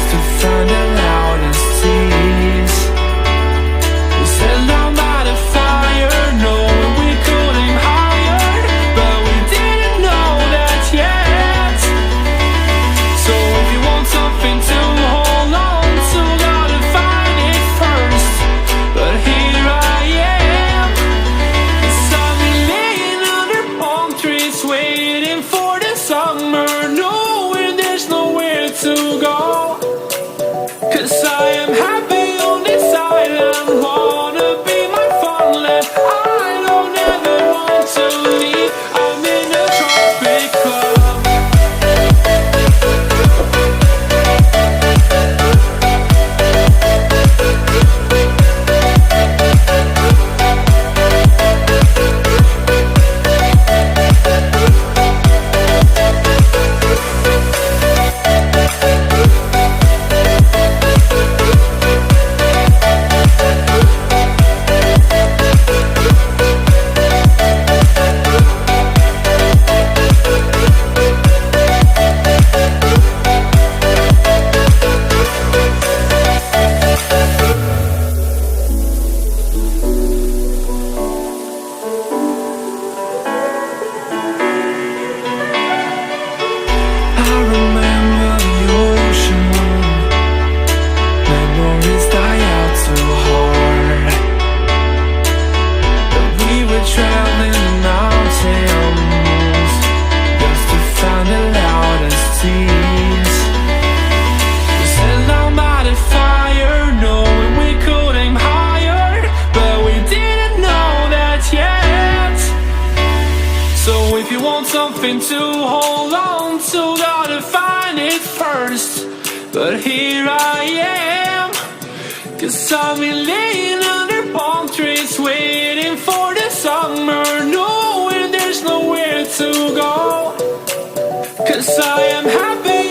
just to find the loudest tease. We said down by the fire, knowing we could aim higher, but we didn't know that yet. So if you want something to hold on to, gotta find it first. But here I am, 'cause I've been laying under palm trees, waiting for the summer, knowing there's nowhere to go. 'Cause I am happy on this island, wanna be my farmland. I don't ever want to leave, I'm in a tropic club. I remember the ocean moon, memories die out too hard. But we were traveling the mountains just to find the loudest tease. We sat down by the fire, knowing we could aim higher, but we didn't know that yet. So if you want something to hold on to, gotta find it first. But here I am, 'cause I've been laying under palm trees, waiting for the summer, knowing there's nowhere to go. 'Cause I am happy